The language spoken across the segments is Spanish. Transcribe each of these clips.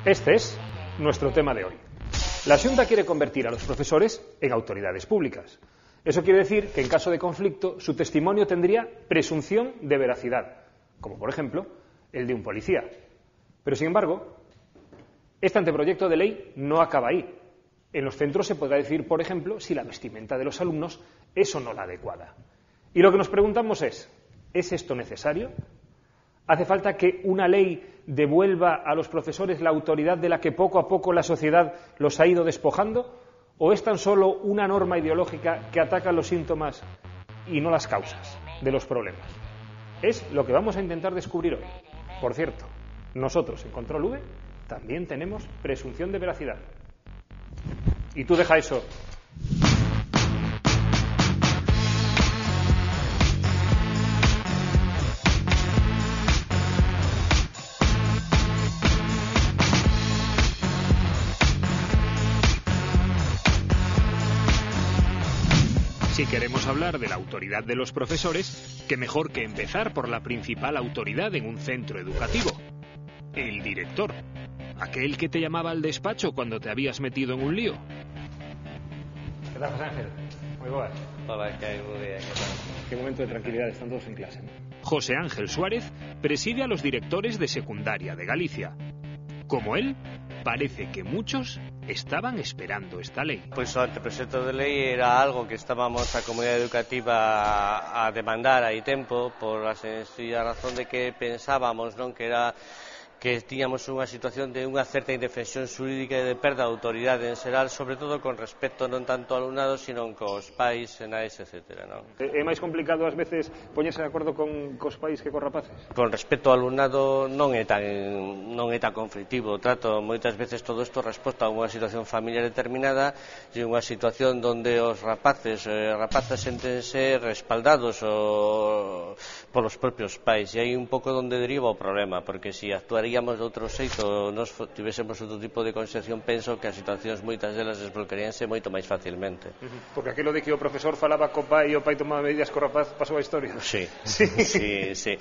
Este es nuestro tema de hoy. La Xunta quiere convertir a los profesores en autoridades públicas. Eso quiere decir que en caso de conflicto su testimonio tendría presunción de veracidad, como por ejemplo el de un policía. Pero sin embargo, este anteproyecto de ley no acaba ahí. En los centros se podrá decir, por ejemplo, si la vestimenta de los alumnos es o no la adecuada. Y lo que nos preguntamos ¿es esto necesario? ¿Hace falta que una ley devuelva a los profesores la autoridad de la que poco a poco la sociedad los ha ido despojando? ¿O es tan solo una norma ideológica que ataca los síntomas y no las causas de los problemas? Es lo que vamos a intentar descubrir hoy. Por cierto, nosotros en Control V también tenemos presunción de veracidad. Y tú deja eso. Si queremos hablar de la autoridad de los profesores, qué mejor que empezar por la principal autoridad en un centro educativo: el director, aquel que te llamaba al despacho cuando te habías metido en un lío. ¿Qué tal, José Ángel? Muy buenas. Hola, ¿qué hay? Muy bien, ¿qué tal? Qué momento de tranquilidad, están todos en clase, ¿no? José Ángel Suárez preside a los directores de secundaria de Galicia. Como él, parece que muchos estaban esperando esta lei. Pois o anteproxecto de lei era algo que estábamos a comunidade educativa a demandar hai tempo, por a sencilla razón de que pensábamos, non, que tiñamos unha situación de unha certa indefensión xurídica e de perda de autoridade en xeral, sobre todo con respecto non tanto ao alumnado, sino cos pais, nais, etc. Non? É máis complicado ás veces poñerse de acordo cos pais que cos rapaces? Con respecto ao alumnado non é tan conflictivo. O trato moitas veces todo isto resposta a unha situación familiar determinada e unha situación donde os rapaces e rapazas sentense respaldados polos propios pais, e aí un pouco onde deriva o problema, porque se actuaríamos de outro xeito, nos tivésemos outro tipo de concepción, penso que as situacións moitas delas desbloquearíanse moito máis facilmente. Porque aquilo de que o profesor falaba co pai e o pai tomaba medidas co rapaz pasou a historia. Sí.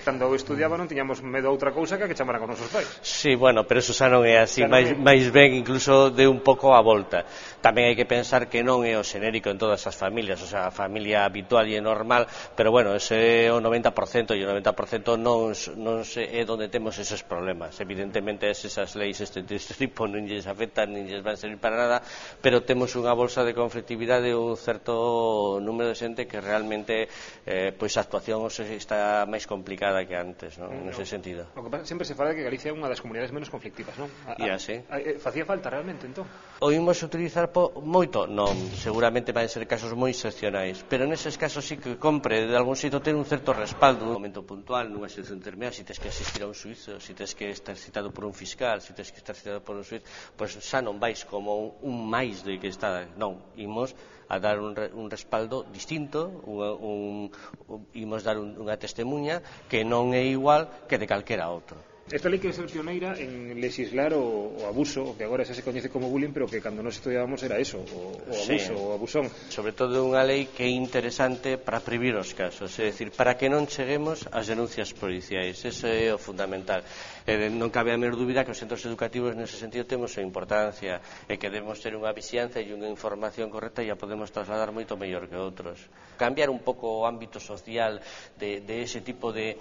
Cando estudiaba non tiñamos medo a outra cousa que chamaran con nosos pais. Sí, bueno, pero eso xa non é así, máis ben incluso de un pouco a volta. Tamén hai que pensar que non é o xenérico en todas as familias, o sea, a familia habitual e normal, pero bueno, ese é o 90% e o 90% non é onde temos eses problemas. Evidentemente esas leis deste tipo non lles afectan, nin lles van servir para nada, pero temos unha bolsa de conflictividade e un certo número de xente que realmente pois a actuación está máis complicada que antes, non? Nese sentido. O que pasa, sempre se fala de que Galicia é unha das comunidades menos conflictivas, non? Sí. Facía falta realmente, entón? Oímos utilizar moito? Non, seguramente van ser casos moi excepcionais, pero neses casos sí que compre de algún xeito ter un certo respaldo no momento puntual, nunha situación determinada, se tes que asistir a un suízo, se tes que estar citado por un fiscal, se tes que estar citado por un suízo, pois xa non vais como un máis de que está, non, imos a dar un respaldo distinto, imos dar unha testemunha que non é igual que de calquera outro. Esta lei que é ser pioneira en legislar o abuso, o que agora xa se coñece como bullying, pero que cando nos estudiábamos era eso, o abuso, sí, o abusón. Sobre todo unha lei que é interesante para prohibir os casos, é dicir, para que non cheguemos ás denuncias policiais, eso é o fundamental. Non cabe a menor dúbida que os centros educativos nese sentido temos a importancia e que debemos ter unha vixiancia e unha información correcta e a podemos trasladar moito mellor que outros. Cambiar un pouco o ámbito social de ese tipo de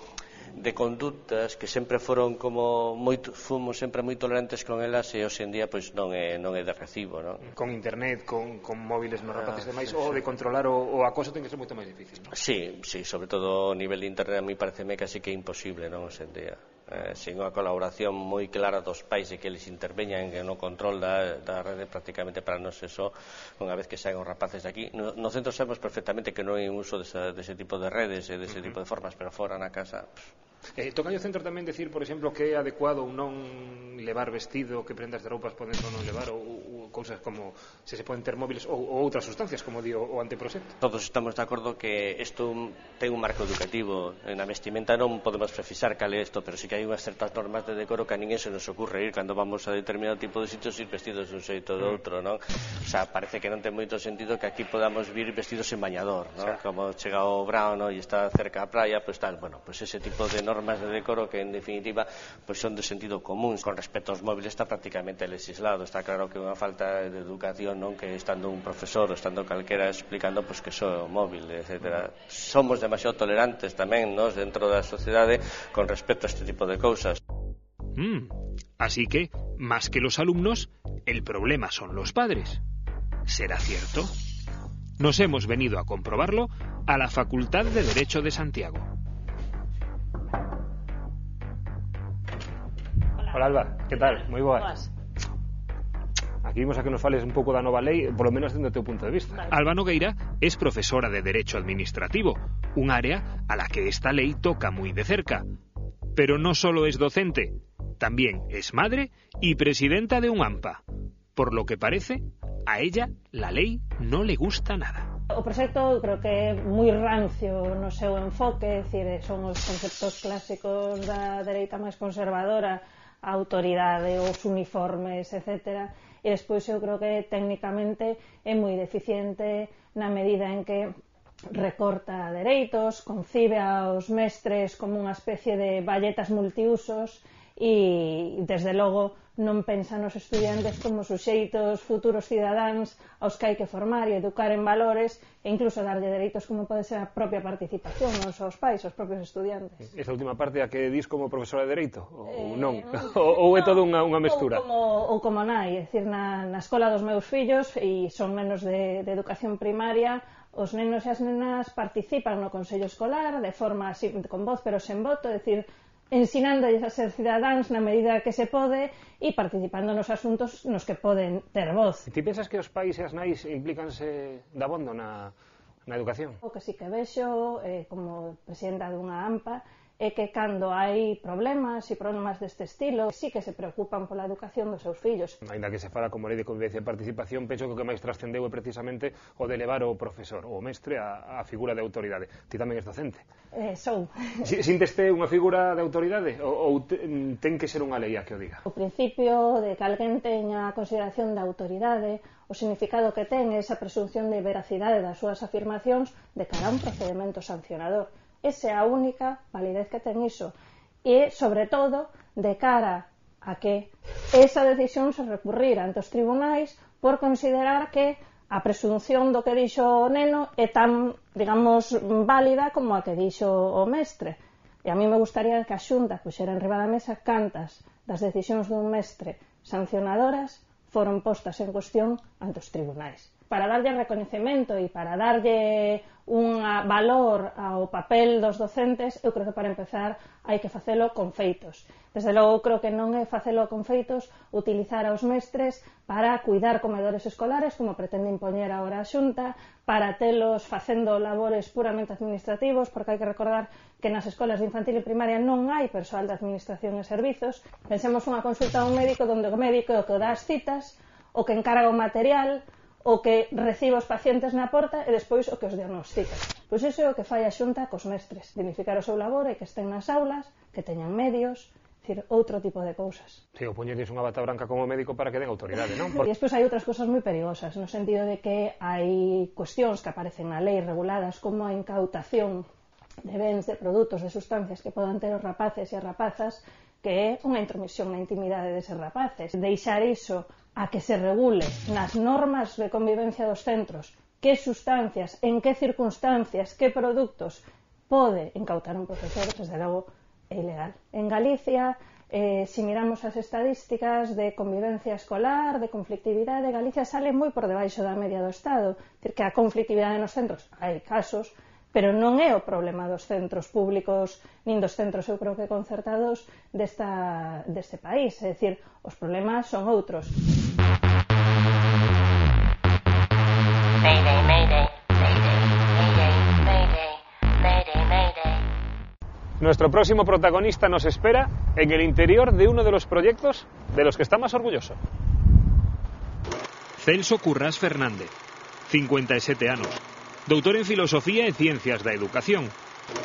condutas que sempre foron fomos sempre moi tolerantes con elas e hoxe en día pois non é de recibo, non? Con internet, con móviles nos rapaces demais, o de controlar o acoso ten que ser moito máis difícil, non? Sí, sobre todo o nivel de internet a mí pareceme casi que é imposible, non, hoxe en día. Sin unha colaboración moi clara dos pais e que eles interveñan no control da rede, prácticamente para nós eso, unha vez que saen os rapaces de aquí, no centro sabemos perfectamente que non hai un uso dese tipo de redes e dese tipo de formas, pero fora na casa Toca o centro tamén decir, por exemplo, que é adecuado ou non levar vestido, que prendas de roupas poden ou non levar, ou ou cousas como se poden ter móviles ou outras sustancias, como di o anteproxecto. Todos estamos de acordo que isto ten un marco educativo. Na vestimenta non podemos precisar cal é isto, pero sí que hai unhas certas normas de decoro que a ninguén se nos ocurre ir cando vamos a determinado tipo de sitios ir vestidos de un xeito ou de outro, non? O sea, parece que non ten moito sentido que aquí podamos vir vestidos en bañador, non? Como chega o verano e está cerca a praia, pois tal, bueno, pois ese tipo de normas de decoro que en definitiva pois son de sentido común. Con respecto aos móviles está prácticamente legislado, está claro que unha falta de educación, non, que estando un profesor ou estando calquera explicando pois que so o móvil, etc. Somos demasiado tolerantes tamén, nos, dentro da sociedade con respecto a este tipo de cousas. Así que, más que los alumnos, el problema son los padres. ¿Será cierto? Nos hemos venido a comprobarlo a la Facultad de Derecho de Santiago. Hola Alba, que tal? Moi boas. Aquí vimos a que nos fales un pouco da nova lei, por lo menos dentro do teu punto de vista. Alba Nogueira es profesora de Derecho Administrativo, un área a la que esta ley toca muy de cerca. Pero no solo es docente, también es madre y presidenta de un AMPA. Por lo que parece, a ella la lei no le gusta nada. O proxecto creo que é moi rancio no seu enfoque, é dicir, son os conceptos clásicos da dereita máis conservadora, a autoridade, os uniformes, etc. E despois eu creo que técnicamente é moi deficiente na medida en que recorta dereitos, concibe aos mestres como unha especie de valletas multiusos e, desde logo, non pensa nos estudiantes como suxeitos futuros cidadáns aos que hai que formar e educar en valores e incluso darlle dereitos como pode ser a propia participación aos pais, aos propios estudiantes. Esta última parte a que dis como profesora de Dereito? Ou non? Ou é todo unha mestura? Ou como nai, é dicir, na escola dos meus fillos, e son nenos de educación primaria, os nenos e as nenas participan no Consello Escolar de forma así, con voz pero sen voto, é dicir, ensinándoles a ser cidadáns na medida que se pode e participando nos asuntos nos que poden ter voz. Ti pensas que os pais e as nais implícanse dabondo na educación? O que sí que vexo, como presidenta dunha AMPA, é que cando hai problemas deste estilo, sí que se preocupan pola educación dos seus fillos. Ainda que se fala como lei de convivencia e participación, penso que o que máis trascendeu é precisamente o de levar o profesor, o mestre, a figura de autoridade. Ti tamén és docente. Sou. Sinteste unha figura de autoridade ou ten que ser unha lei a que o diga? O principio de que alguén teña a consideración da autoridade, o significado que ten esa presunción de veracidade das súas afirmacións de cara a un procedimento sancionador. Esa é a única validez que ten iso. E, sobre todo, de cara a que esa decisión se recurrir ante os tribunais por considerar que a presunción do que dixo o neno é tan, digamos, válida como a que dixo o mestre. E a mí me gustaría que a Xunta puxera en riba da mesa cantas das decisións dun mestre sancionadoras foron postas en cuestión ante os tribunais. Para darlle recoñecemento e para darlle un valor ao papel dos docentes, eu creo que para empezar hai que facelo con feitos. Desde logo, creo que non é facelo con feitos utilizar aos mestres para cuidar comedores escolares, como pretende impoñer agora a Xunta, para telos facendo labores puramente administrativos, porque hai que recordar que nas escolas de infantil e primaria non hai persoal de administración e servizos. Pensemos unha consulta a un médico onde o médico é o que dá as citas, o que encarga o material, o que recibe os pacientes na porta e despois o que os diagnostica. Pois iso é o que fai a Xunta cos mestres, dignificar o seu labor e que estén nas aulas, que teñan medios, decir, outro tipo de cousas. Si, o poñerles unha bata branca como médico para que den autoridade, non? E despois hai outras cousas moi perigosas, no sentido de que hai cuestións que aparecen na lei reguladas como a incautación de bens, de produtos, de sustancias que podan ter os rapaces e as rapazas, que é unha intromisión na intimidade deses rapaces. Deixar iso a que se regule nas normas de convivencia dos centros que sustancias, en que circunstancias, que produtos pode incautar un profesor, desde logo é ilegal. En Galicia, se miramos as estadísticas de convivencia escolar, de conflictividade, Galicia sale moi por debaixo da media do Estado. Dicir que a conflictividade nos centros hai casos, pero non é o problema dos centros públicos nin dos centros, eu creo que concertados deste país, é dicir, os problemas son outros. Mayday, mayday, mayday, mayday, mayday, mayday, mayday. Nuestro próximo protagonista nos espera en el interior de uno de los proyectos de los que está más orgulloso. Celso Currás Fernández, 57 anos, doutor en Filosofía e Ciencias da Educación,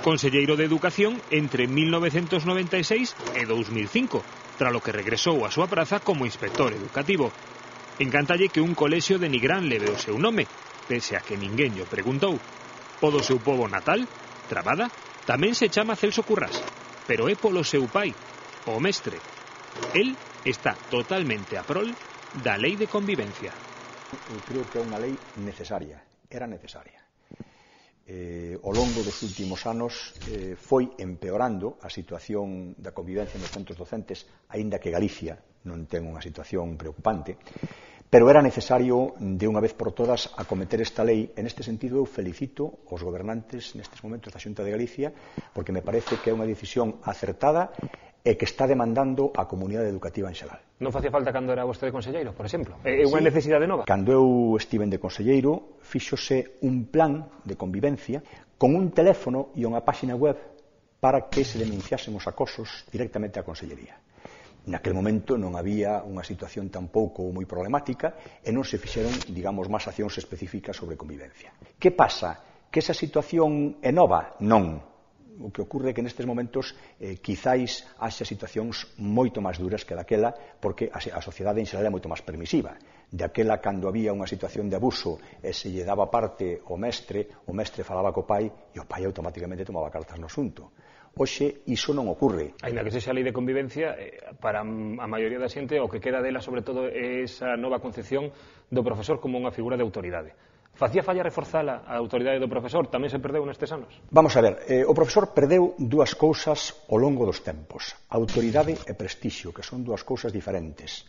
conselleiro de Educación entre 1996 e 2005, tralo que regresou a súa praza como inspector educativo. Encántalle que un colexio de Nigrán leve o seu nome, pese a que ninguén llo preguntou. O do seu pobo natal, Trabada, tamén se chama Celso Currás, pero é polo seu pai, o mestre. El está totalmente a prol da lei de convivencia. Eu creo que é unha lei necesaria, era necesaria. Ao longo dos últimos anos foi empeorando a situación da convivencia nos centros docentes, aínda que Galicia non ten unha situación preocupante, pero era necesario de unha vez por todas acometer esta lei. En este sentido eu felicito os gobernantes nestes momentos da Xunta de Galicia, porque me parece que é unha decisión acertada e que está demandando a comunidade educativa en xeral. Non facía falta cando era vostede conselleiro, por exemplo? É unha necesidade nova? Cando eu estiven de conselleiro, fíxose un plan de convivencia con un teléfono e unha páxina web para que se denunciasen os acosos directamente á consellería. Naquel momento non había unha situación tampouco moi problemática e non se fixeron, digamos, máis accións específicas sobre convivencia. Que pasa? Que esa situación é nova? Non. O que ocorre é que nestes momentos quizáis haxa situacións moito máis duras que daquela, porque a sociedade en xeral é moito máis permisiva. De aquela, cando había unha situación de abuso e se lle daba parte ao mestre, o mestre falaba co pai e o pai automáticamente tomaba cartas no asunto. Hoxe iso non ocorre. Ainda que sexa a lei de convivencia, para a maioría da xente o que queda dela sobre todo é esa nova concepción do profesor como unha figura de autoridade. Facía falla reforzala a autoridade do profesor? Tamén se perdeu nestes anos? Vamos a ver, o profesor perdeu dúas cousas ao longo dos tempos: autoridade e prestixio, que son dúas cousas diferentes.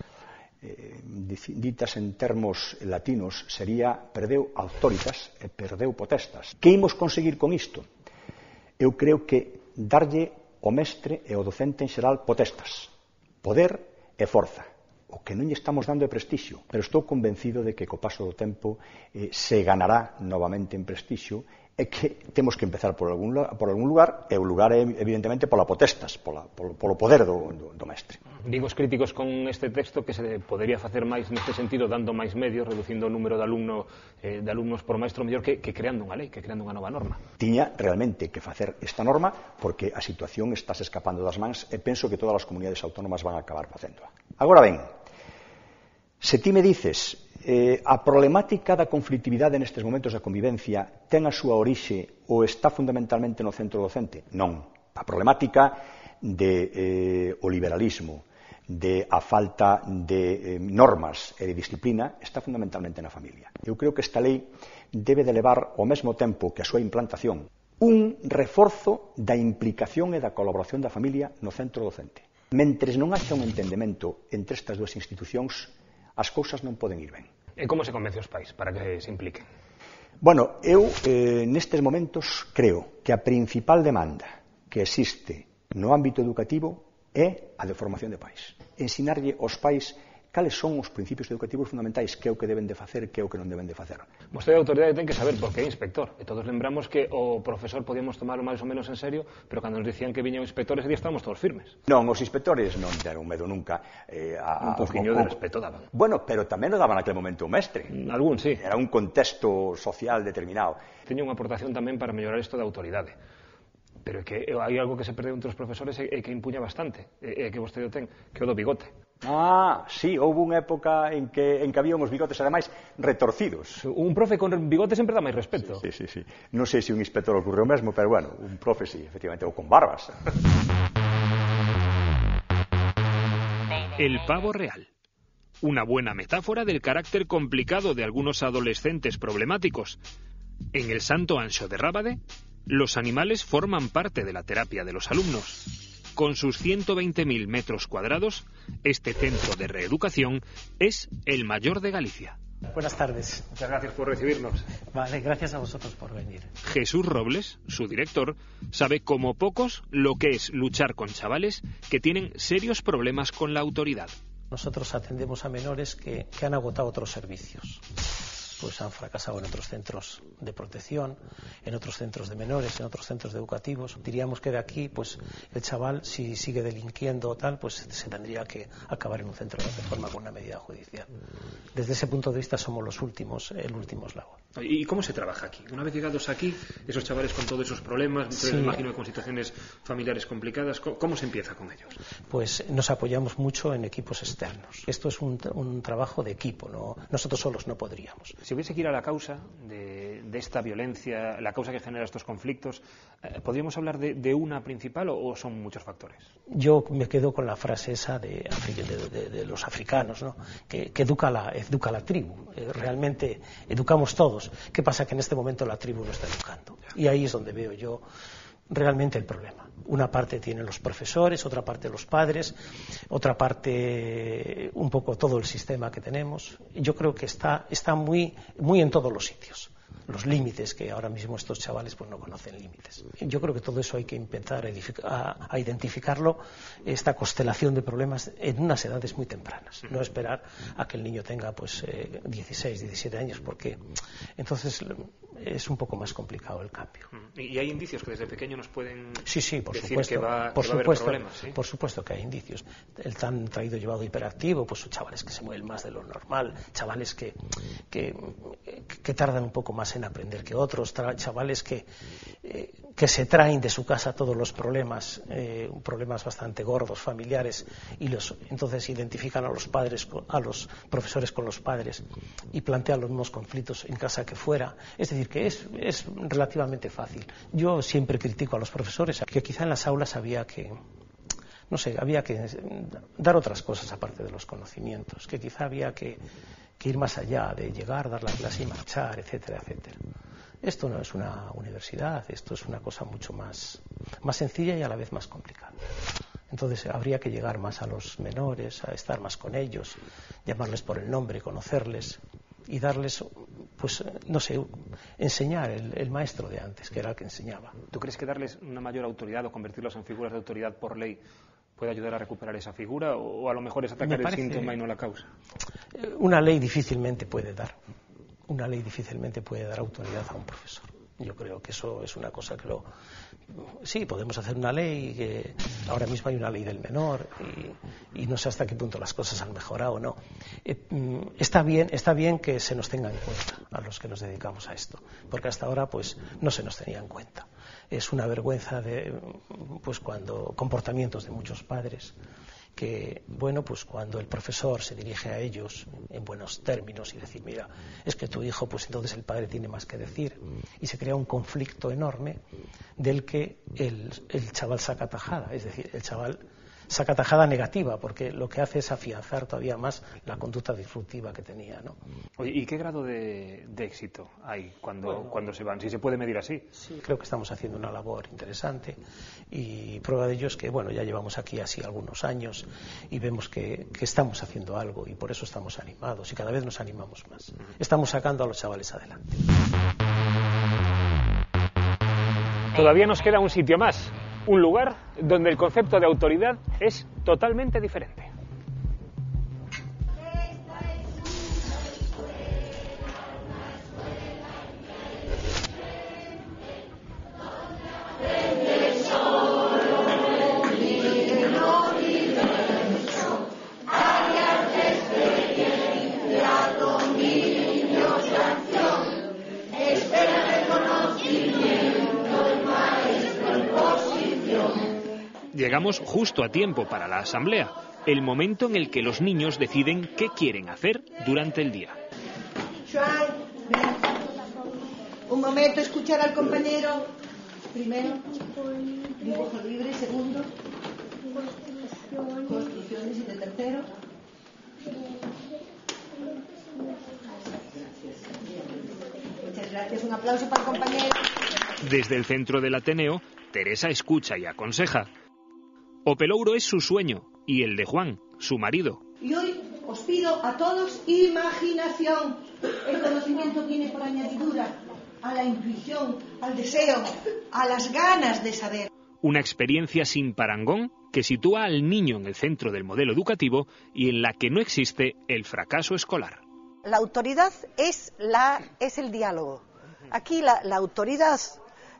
Ditas en termos latinos sería perdeu autoritas e perdeu potestas. Que imos conseguir con isto? Eu creo que darlle ao mestre e ao docente en xeral potestas, poder e forza. O que non lle estamos dando é prestixio, pero estou convencido de que co paso do tempo se ganará novamente en prestixio e que temos que empezar por algún lugar, e o lugar é evidentemente pola potestas, polo poder do mestre. Digo os críticos con este texto que se podería facer máis neste sentido, dando máis medios, reducindo o número de alumnos por maestro, mellor que creando unha lei, que creando unha nova norma. Tiña realmente que facer esta norma porque a situación está se escapando das mans e penso que todas as comunidades autónomas van a acabar facéndoa. Agora ben, se ti me dices a problemática da conflictividade nestes momentos da convivencia ten a súa orixe ou está fundamentalmente no centro docente? Non. A problemática o liberalismo, de a falta de normas e de disciplina está fundamentalmente na familia. Eu creo que esta lei debe de levar ao mesmo tempo que a súa implantación un reforzo da implicación e da colaboración da familia no centro docente. Mentres non haxa un entendemento entre estas dúas institucións, as cousas non poden ir ben. E como se convence os pais para que se impliquen? Bueno, eu nestes momentos creo que a principal demanda que existe no ámbito educativo é a de formación de pais. Ensinarlle aos pais cales son os principios educativos fundamentais, que é o que deben de facer, que é o que non deben de facer. Vostede, a autoridade, ten que saber por que é inspector. E todos lembramos que o profesor podíamos tomarlo máis ou menos en serio, pero cando nos dicían que viña o inspector, ese día estábamos todos firmes. Non, os inspectores non deron medo nunca. Un poquinho de respeto daban. Bueno, pero tamén o daban naquele momento o mestre. Algún, sí. Era un contexto social determinado. Teña unha aportación tamén para mellorar isto da autoridade. Pero é que hai algo que se perdeu entre os profesores e que impuña bastante, e que vostede o ten, que é o do bigote. Ah, sí, houve unha época en que había uns bigotes, ademais, retorcidos. Un profe con bigote sempre dá máis respeto. Sí. Non sei se un inspector ocurre o mesmo, pero bueno, un profe sí, efectivamente, ou con barbas. El pavo real. Una buena metáfora del carácter complicado de algunos adolescentes problemáticos. En el Santo Anxo de Rábade, los animales forman parte de la terapia de los alumnos. Con sus 120.000 metros cuadrados, este centro de reeducación es el mayor de Galicia. Buenas tardes. Muchas gracias por recibirnos. Vale, gracias a vosotros por venir. Jesús Robles, su director, sabe como pocos lo que es luchar con chavales que tienen serios problemas con la autoridad. Nosotros atendemos a menores que han agotado otros servicios. pues han fracasado en otros centros de protección, en otros centros de menores, en otros centros educativos. Diríamos que de aquí, pues el chaval, si sigue delinquiendo o tal, pues se tendría que acabar en un centro de reforma con una medida judicial. Desde ese punto de vista somos el último eslabón. ¿Y cómo se trabaja aquí? Una vez llegados aquí, esos chavales con todos esos problemas, me imagino con situaciones familiares complicadas, ¿cómo se empieza con ellos? Pues nos apoyamos mucho en equipos externos. Esto es un trabajo de equipo, ¿no? Nosotros solos no podríamos. Si hubiese que ir a la causa de esta violencia, la causa que genera estos conflictos, ¿podríamos hablar de una principal o son muchos factores? Yo me quedo con la frase esa de los africanos, ¿no? que educa la tribu. Realmente educamos todos. ¿Qué pasa? Que en este momento la tribu no está educando. Y ahí es donde veo yo realmente el problema. Una parte tienen los profesores, otra parte los padres, otra parte un poco todo el sistema que tenemos. Yo creo que está muy en todos los sitios. Los límites, que ahora mismo estos chavales pues no conocen límites. Yo creo que todo eso hay que empezar a identificarlo, esta constelación de problemas en unas edades muy tempranas. No esperar a que el niño tenga pues 16, 17 años, porque entonces es un poco más complicado el cambio. ¿Y hay indicios que desde pequeño nos pueden por decir supuesto, que va a haber problemas? ¿Sí? Por supuesto que hay indicios. El tan traído llevado hiperactivo, pues son chavales que se mueven más de lo normal, chavales que tardan un poco más en aprender que otros, chavales que se traen de su casa todos los problemas bastante gordos, familiares, y entonces identifican a los padres, a los profesores con los padres y plantean los mismos conflictos en casa que fuera. Es decir, que es relativamente fácil. Yo siempre critico a los profesores que quizá en las aulas había que dar otras cosas aparte de los conocimientos, que quizá había que ir más allá de llegar, dar la clase y marchar, etcétera, etcétera. Esto no es una universidad, esto es una cosa mucho más sencilla y a la vez más complicada. Entonces habría que llegar más a los menores, a estar más con ellos, llamarles por el nombre, conocerles y darles, pues, no sé, enseñar el maestro de antes, que era el que enseñaba. ¿Tú crees que darles una mayor autoridad o convertirlos en figuras de autoridad por ley puede ayudar a recuperar esa figura, o a lo mejor es atacar el síntoma y no la causa? Una ley difícilmente puede dar autoridad a un profesor. Yo creo que eso es una cosa que sí, podemos hacer una ley, que ahora mismo hay una ley del menor y no sé hasta qué punto las cosas han mejorado o no. Está bien que se nos tenga en cuenta a los que nos dedicamos a esto, porque hasta ahora pues no se nos tenía en cuenta. Es una vergüenza cuando comportamientos de muchos padres que, pues cuando el profesor se dirige a ellos en buenos términos y decir, mira, es que tu hijo, pues entonces el padre tiene más que decir, y se crea un conflicto enorme del que el chaval saca tajada, es decir, el chaval saca tajada negativa, porque lo que hace es afianzar todavía más la conducta disruptiva que tenía, ¿no? Oye, ¿y qué grado de éxito hay cuando se van? Si se puede medir así. Sí, creo que estamos haciendo una labor interesante y prueba de ello es que, ya llevamos aquí así algunos años y vemos que estamos haciendo algo y por eso estamos animados y cada vez nos animamos más. Estamos sacando a los chavales adelante. Todavía nos queda un sitio más, un lugar donde el concepto de autoridad es totalmente diferente. Llegamos justo a tiempo para la asamblea, el momento en el que los niños deciden qué quieren hacer durante el día. Joan, ven. Un momento, escuchar al compañero. Primero, dibujo libre. Segundo, construcciones. Y de tercero, muchas gracias. Un aplauso para el compañero. Desde el centro del Ateneo, Teresa escucha y aconseja. O Pelouro es su sueño y el de Juan, su marido. Y hoy os pido a todos imaginación. El conocimiento tiene por añadidura a la intuición, al deseo, a las ganas de saber. Una experiencia sin parangón que sitúa al niño en el centro del modelo educativo y en la que no existe el fracaso escolar. La autoridad es el diálogo. Aquí la autoridad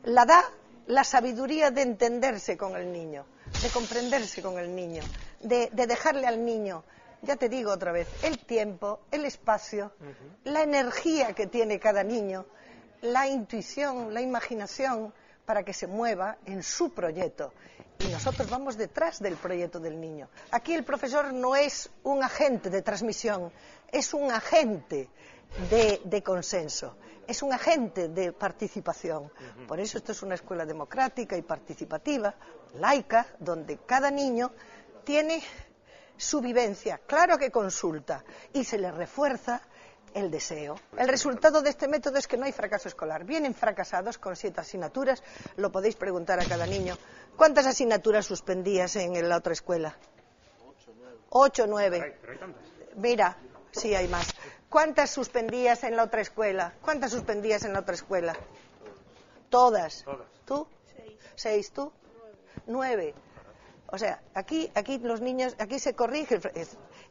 la da la sabiduría de entenderse con el niño, de comprenderse con el niño, de dejarle al niño, ya te digo otra vez, el tiempo, el espacio, la energía que tiene cada niño, la intuición, la imaginación, para que se mueva en su proyecto. Y nosotros vamos detrás del proyecto del niño. Aquí el profesor no es un agente de transmisión, es un agente de consenso, es un agente de participación. Por eso esto es una escuela democrática y participativa, laica, donde cada niño tiene su vivencia, claro que consulta, y se le refuerza el deseo. El resultado de este método es que no hay fracaso escolar. Vienen fracasados con 7 asignaturas, lo podéis preguntar a cada niño. ¿Cuántas asignaturas suspendías en la otra escuela? 8 o 9. Mira, sí hay más. ¿Cuántas suspendías en la otra escuela? ¿Cuántas suspendías en la otra escuela? Todas. ¿Tú? 6. ¿Tú? 9. O sea, aquí los niños, aquí se corrige.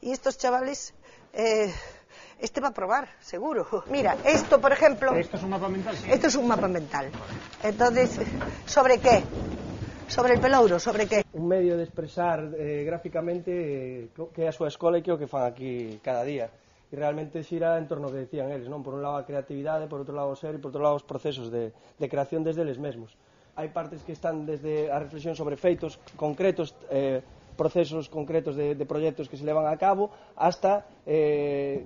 Y estos chavales, este va a probar, seguro. Mira, esto, por ejemplo... ¿Esto es un mapa mental? Sí. Esto es un mapa mental. Entonces, ¿sobre qué? Sobre el pelouro, sobre qué? Un medio de expresar gráficamente que é a súa escola e que é o que fan aquí cada día. E realmente xira en torno ao que decían eles, non? Por un lado a creatividade, por outro lado o ser e por outro lado os procesos de creación desde eles mesmos. Hai partes que están desde a reflexión sobre feitos concretos, procesos concretos de proxectos que se levan a cabo, hasta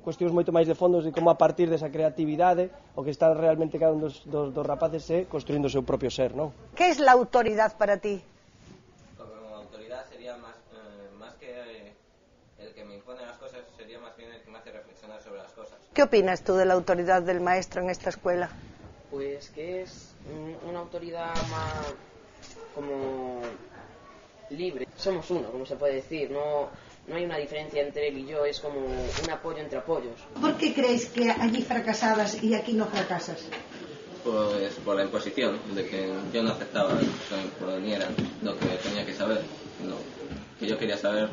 cuestións moito máis de fondos de como a partir desa creatividade o que está realmente cada un dos rapaces construindo o seu propio ser, non? ¿Qué es la autoridad para ti? Como autoridad sería más que el que me impone las cosas, sería más bien el que me hace reflexionar sobre las cosas. ¿Qué opinas tú de la autoridad del maestro en esta escuela? Pues que es una autoridad más como libre. Somos uno, como se puede decir, no hay una diferencia entre él y yo, es como un apoyo entre apoyos. ¿Por qué crees que allí fracasabas y aquí no fracasas? Pues por la imposición, de que yo no aceptaba que me imponieran lo que tenía que saber, que yo quería saber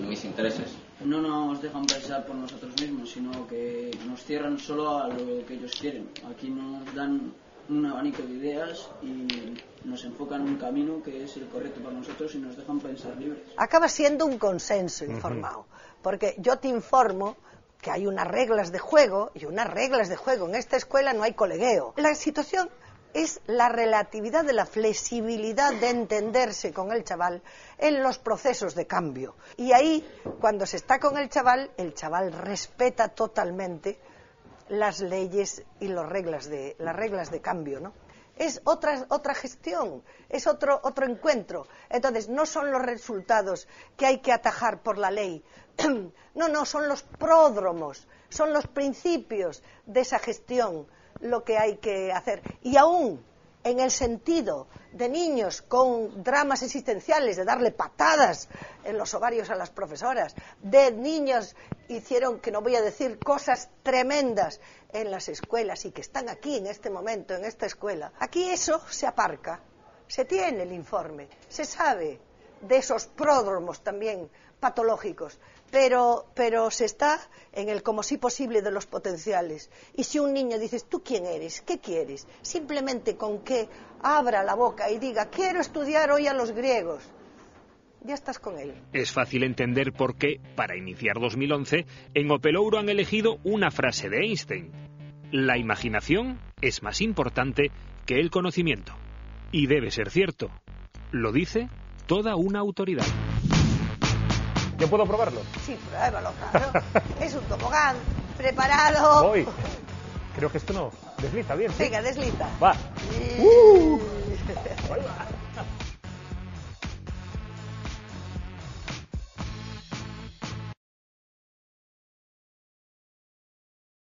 mis intereses. No nos dejan pensar por nosotros mismos, sino que nos cierran solo a lo que ellos quieren. Aquí nos dan un abanico de ideas y nos enfocan un camino que es el correcto para nosotros y nos dejan pensar libres. Acaba siendo un consenso informado, porque yo te informo que hay unas reglas de juego y unas reglas de juego. En esta escuela no hay colegueo. La situación es la relatividad de la flexibilidad de entenderse con el chaval en los procesos de cambio. Y ahí, cuando se está con el chaval respeta totalmente las leyes y las reglas de cambio, ¿no? Es otra gestión, es otro encuentro. Entonces, no son los resultados que hay que atajar por la ley. No, son los pródromos, son los principios de esa gestión lo que hay que hacer. Y aún en el sentido de niños con dramas existenciales, de darle patadas en los ovarios a las profesoras, de niños hicieron, que no voy a decir, cosas tremendas en las escuelas y que están aquí en este momento, en esta escuela. Aquí eso se aparca, se tiene el informe, se sabe de esos pródromos también patológicos, pero se está en el como si posible de los potenciales. Y si un niño dices, ¿tú quién eres? ¿Qué quieres? Simplemente con que abra la boca y diga, quiero estudiar hoy a los griegos, ya estás con él. Es fácil entender por qué, para iniciar 2011, en Opelouro han elegido una frase de Einstein: la imaginación es más importante que el conocimiento. Y debe ser cierto. Lo dice toda una autoridad. ¿Yo puedo probarlo? Sí, pruébalo, claro. Es un tobogán preparado. Voy. Creo que esto no desliza bien, ¿sí? Venga, desliza. Va. Ahí va.